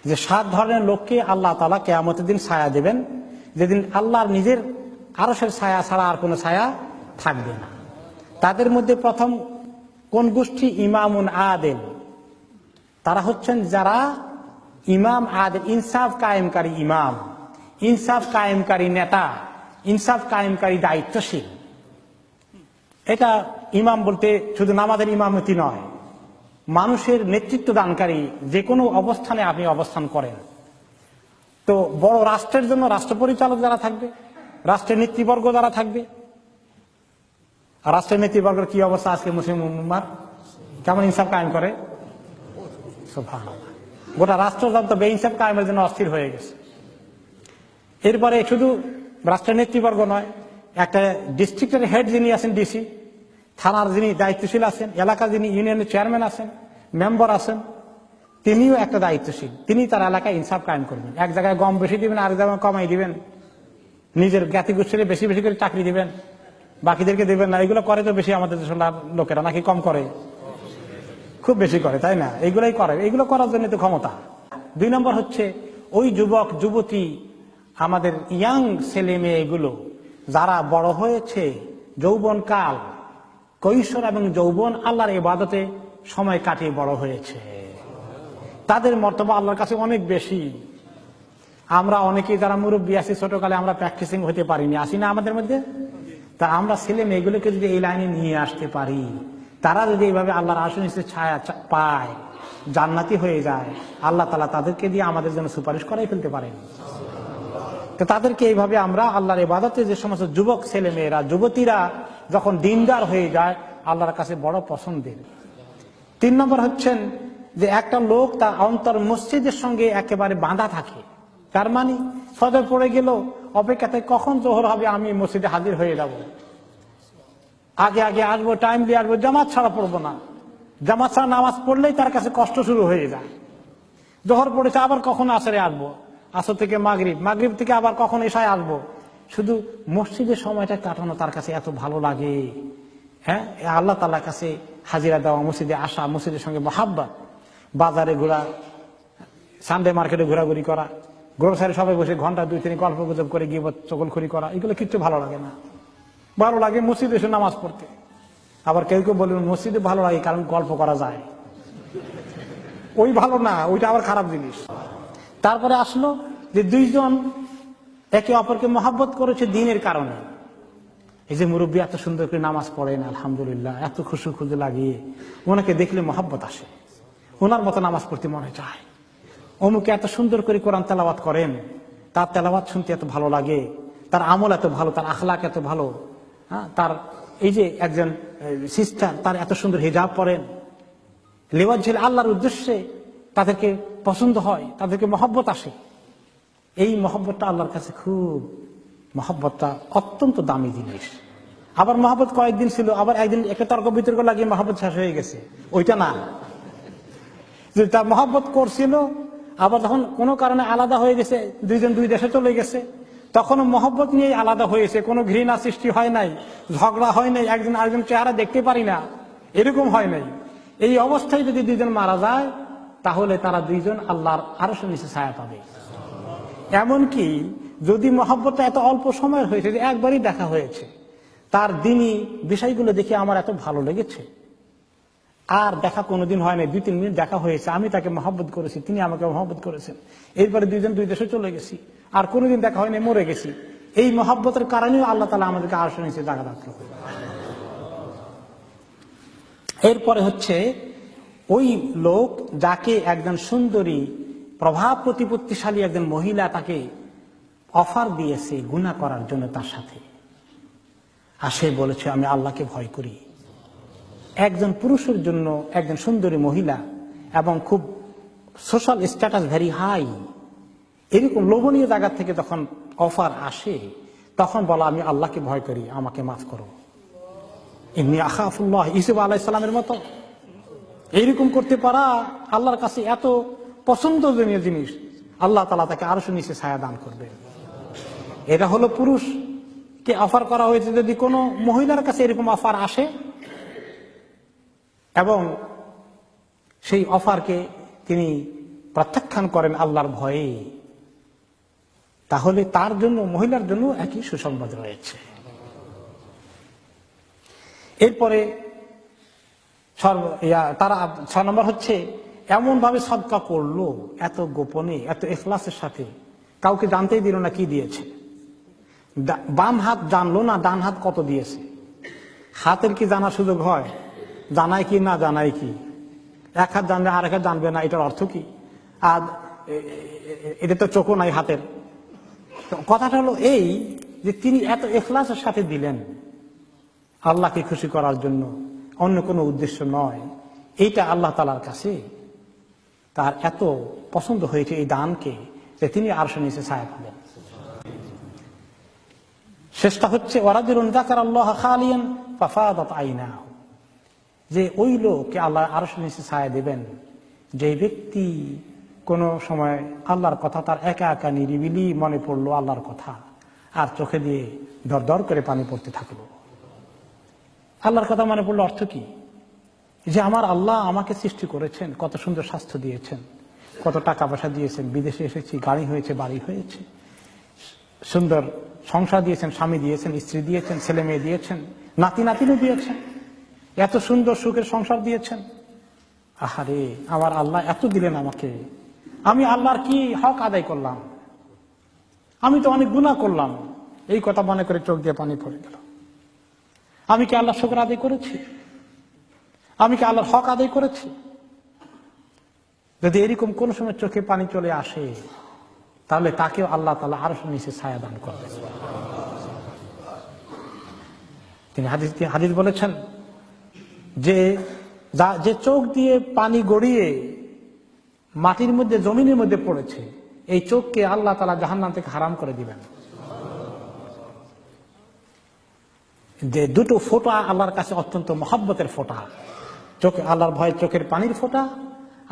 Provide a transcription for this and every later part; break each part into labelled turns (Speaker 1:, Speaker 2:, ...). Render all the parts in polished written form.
Speaker 1: যে 7 ধরনের লোককে আল্লাহ তাআলা কিয়ামতের দিন ছায়া দেবেন, যেদিন আল্লাহর নিজের আরশের ছায়া ছাড়া আর কোনো ছায়া থাকবে না। তাদের মধ্যে প্রথম কোন গোষ্ঠী? ইমামুন আদেল। তারা হচ্ছেন যারা ইমাম আদেল, ইনসাফ কায়েমকারী ইমাম, ইনসাফ কায়েমকারী নেতা, ইনসাফ কায়েমকারী দায়িত্বশীল। এটা ইমাম বলতে শুধু নামাজের ইমামতি নয়, মানুষের নেতৃত্ব দানকারী। যে কোনো অবস্থানে আপনি অবস্থান করেন। তো বড় রাষ্ট্রের জন্য রাষ্ট্র পরিচালক যারা থাকবে, রাষ্ট্রের নেতৃবর্গ যারা থাকবে, আর রাষ্ট্রের নেতৃবর্গের কি অবস্থা আজকে মুসলিম উম্মার? কেমন ইনসাফ কায়েম করে? সুবহানাল্লাহ। গোটা রাষ্ট্রযন্ত্র বেইনসাফ কায়েমের জন্য অস্থির হয়ে গেছে। এরপরে শুধু রাষ্ট্রের নেতৃবর্গ নয়, একটা ডিস্ট্রিক্টের হেড যিনি আছেন, ডিসি, থানার যিনি দায়িত্বশীল আছেন, এলাকার যিনি ইউনিয়নের চেয়ারম্যান আছেন, মেম্বার আছেন, তিনিও একটা দায়িত্বশীল। তিনি তার এলাকায় ইনসাফ কায়েম করবেন। এক জায়গায় গম বেশি দিবেন, আরেক জায়গায় কমাই দিবেন, নিজের জ্ঞাতি গোষ্ঠীর বেশি বেশি করে চাকরি দিবেন, বাকিদেরকে দিবেন না। এগুলো করে তো বেশি আমাদের দেশের লোকেরা, নাকি কম করে? খুব বেশি করে, তাই না? এইগুলাই করে, এইগুলো করার জন্য তো ক্ষমতা। 2 নম্বর হচ্ছে ওই যুবক যুবতী, আমাদের ইয়াং ছেলে মেয়ে, এগুলো যারা বড় হয়েছে, যৌবন কাল, কৈশোর এবং যৌবন আল্লাহর ইবাদতে সময় কাটিয়ে বড় হয়েছে, তাদের মর্তবা আল্লাহর কাছে অনেক বেশি। আমরা অনেকেই যারা মুরব্বী আছি, ছোটকালে আমরা প্র্যাকটিসিং হতে পারিনি, আসি না আমাদের মধ্যে? তা আমরা ছেলে মেয়েগুলোকে যদি এই লাইনে নিয়ে আসতে পারি, তারা যদি এইভাবে আল্লাহর আরশের নিচে ছায়া পায়, জান্নাতি হয়ে যায়, আল্লাহ তাআলা তাদেরকে দিয়ে আমাদের জন্য সুপারিশ করাই ফেলতে পারেন। তো তাদেরকে এইভাবে আমরা আল্লাহর ইবাদতে, যে সমস্ত যুবক ছেলে মেয়েরা, যুবতীরা যখন দিনদার হয়ে যায়, আল্লাহর কাছে বড় পছন্দের। 3 নম্বর হচ্ছেন যে একটা লোক তার অন্তর মসজিদের সঙ্গে একেবারে বাঁধা থাকে। তার মানে ফজর পড়ে গেল, অপেক্ষাতে কখন জোহর হবে আমি মসজিদে হাজির হয়ে যাব, আগে আগে আসবো, টাইমলি আসবো, জামাত ছাড়া পড়বো না। জামাত ছাড়া নামাজ পড়লেই তার কাছে কষ্ট শুরু হয়ে যায়। জোহর পড়েছে, আবার কখন আসরে আসবো, আসর থেকে মাগরিব, মাগরিব থেকে আবার কখন এশায় আসবো। শুধু মসজিদের সময়টা কাটানো তার কাছে এত ভালো লাগে। হ্যাঁ, আল্লাহ তাআলার কাছে হাজিরা দেওয়া, মসজিদে আসা, মসজিদের সঙ্গে মহাব্বত, বাজারে ঘোরা, সানডে মার্কেটে ঘোরাঘুরি করা, গ্রোসারি সবাই বসে ঘন্টা 2-3 গল্প গুজব করে গিয়ে চগলখড়ি করা, এগুলো কিচ্ছু ভালো লাগে না। ভালো লাগে মসজিদে এসে নামাজ পড়তে। আবার কেউ কেউ বলবেন মসজিদে ভালো লাগে কারণ গল্প করা যায়, ওই ভালো না, ওইটা আবার খারাপ জিনিস। তারপরে আসলো যে 2 জন একে অপরকে মহব্বত করেছে দিনের কারণে। এই যে মুরব্বী এত সুন্দর করে নামাজ পড়েন, আলহামদুলিল্লাহ, এত খুশি খুশি লাগিয়ে, ওনাকে দেখলে মহব্বত আসে, ওনার মতো নামাজ পড়তে মনে চায়। অমুকে এত সুন্দর করে কোরআন তেলাওয়াত করেন, তার তেলাওয়াত শুনতে এত ভালো লাগে, তার আমল এত ভালো, তার আখলাক এত ভালো। হ্যাঁ, তার এই যে একজন সিস্টার, তার এত সুন্দর হিজাব পরেন, লিওয়াজহিল, আল্লাহর উদ্দেশ্যে, তাদেরকে পছন্দ হয়, তাদেরকে মহব্বত আসে। এই মহব্বতটা আল্লাহর কাছে খুব, মহব্বতটা অত্যন্ত দামি জিনিস। আবার মহব্বত কয়েকদিন ছিল, আবার একদিন একটা তর্ক বিতর্ক লাগিয়ে মহব্বত শেষ হয়ে গেছে, ওইটা না। যে তার মহব্বত করছিল, আবার যখন কোনো কারণে আলাদা হয়ে গেছে, 2 জন 2 দেশে চলে গেছে, তখনও মহব্বত নিয়ে আলাদা হয়েছে, কোনো ঘৃণা সৃষ্টি হয় নাই, ঝগড়া হয় নাই, একজন আরেকজন চেহারা দেখতে পারি না, এরকম হয় নাই। এই অবস্থায় যদি 2 জন মারা যায়, তাহলে তারা 2 জন আল্লাহর আরশের নিচে ছায়া পাবে। এমনকি যদি মহব্বতটা এত অল্প সময়ের হয়েছে, যে একবারই দেখা হয়েছে, তার দিনই বিষয়গুলো দেখে আমার এত ভালো লেগেছে, আর দেখা কোনোদিন হয় না, 2-3 মিনিট দেখা হয়েছে, আমি তাকে মহব্বত করেছি, তিনি আমাকে মহব্বত করেছেন, এরপরে 2 জন 2 দেশে চলে গেছি, আর কোনোদিন দেখা হয়নি, মরে গেছি। এই মহব্বতের কারণেও আল্লাহ তাআলা আমাদেরকে আরশের নিচে জায়গা দান করবেন। এরপরে হচ্ছে ওই লোক যাকে একজন সুন্দরী, প্রভাব প্রতিপত্তিশালী একজন মহিলা তাকে অফার দিয়েছে গুনাহ করার জন্য তার সাথে, আর সে বলেছে আমি আল্লাহকে ভয় করি। একজন পুরুষের জন্য একজন সুন্দরী মহিলা এবং খুব সোশ্যাল স্ট্যাটাস ভেরি হাই, এরকম লোভনীয় জায়গা থেকে যখন অফার আসে, তখন বলা আমি আল্লাহকে ভয় করি, আমাকে মাফ করো। ইন্নী আখাফুল্লাহ, ইউসুফ আলাইহিস সালামের মতো এইরকম করতে পারা আল্লাহর কাছে এত পছন্দনীয় জিনিস, আল্লাহ তাআলা তাকে আরশের নিচে ছায়া দান করবে। এটা হলো পুরুষকে অফার করা হয়েছে। যদি কোনো মহিলার কাছে এরকম অফার আসে এবং সেই অফারকে তিনি প্রত্যাখ্যান করেন আল্লাহর ভয়ে, তাহলে তার জন্য, মহিলার জন্য একই সুসংবাদ রয়েছে। এরপরে তারা 6 নম্বর হচ্ছে এমন ভাবে সদকা করলো, এত গোপনে, এত ইখলাসের সাথে, কাউকে জানতেই দিল না কি দিয়েছে। বাম হাত জানলো না ডান হাত কত দিয়েছে। হাতের কি জানার সুযোগ হয়? জানায় কি না জানায় কি? এক হাত জানলে আর এক হাত জানবে না, এটার অর্থ কি? আর এটা তো চোখও নাই হাতের। কথাটা হলো এই যে তিনি এত ইখলাসের সাথে দিলেন আল্লাহকে খুশি করার জন্য, অন্য কোনো উদ্দেশ্য নয়। এইটা আল্লাহ তাআলার কাছে তার এত পছন্দ হয়েছে এই দানকে, যে তিনি আরশের নিচে ছায়া পাবেন। শেষটা হচ্ছে ওয়ারাজুলুন যাকারাল্লাহ খালিয়ান ফাফাদাত আইনাহু, যে ওই লোককে আল্লাহ আরশের নিচে ছায়া দেবেন যে ব্যক্তি কোন সময় আল্লাহর কথা তার একা একা নিরিবিলি মনে পড়লো, আল্লাহর কথা, আর চোখে দিয়ে দর দর করে পানি পড়তে থাকলো। আল্লাহর কথা মনে পড়লো অর্থ কি? যে আমার আল্লাহ আমাকে সৃষ্টি করেছেন, কত সুন্দর স্বাস্থ্য দিয়েছেন, কত টাকা পয়সা দিয়েছেন, বিদেশে এসেছি, গাড়ি হয়েছে, বাড়ি হয়েছে, সুন্দর সংসার দিয়েছেন, স্বামী দিয়েছেন, স্ত্রী দিয়েছেন, ছেলে মেয়ে দিয়েছেন, নাতি নাতিনও দিয়েছেন, এত সুন্দর সুখের সংসার দিয়েছেন। আহারে, আমার আল্লাহ এত দিলেন আমাকে, আমি আল্লাহর কি হক আদায় করলাম? আমি তো অনেক গুনাহ করলাম। এই কথা মনে করে চোখ দিয়ে পানি পড়ে গেল। আমি কি আল্লাহ শুকর আদায় করেছি? আমি কি আল্লাহর হক আদায় করেছি? যদি এরকম কোন সময় চোখে পানি চলে আসে, তাহলে তাকেও আল্লাহ তাআলা আরশের নিচে ছায়া দান করবেন। তিনি হাদিস বলেছেন যে যে চোখ দিয়ে পানি গড়িয়ে মাটির মধ্যে, জমিনের মধ্যে পড়েছে, এই চোখকে আল্লাহ তাআলা জাহান্নাম থেকে হারাম করে দিবেন। যে দুটো ফোঁটা আল্লাহর কাছে অত্যন্ত মহব্বতের ফোঁটা, চোখে আল্লাহর ভয় চোখের পানির ফোঁটা,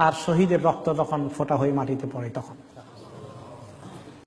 Speaker 1: আর শহীদের রক্ত যখন ফোঁটা হয়ে মাটিতে পড়ে তখন।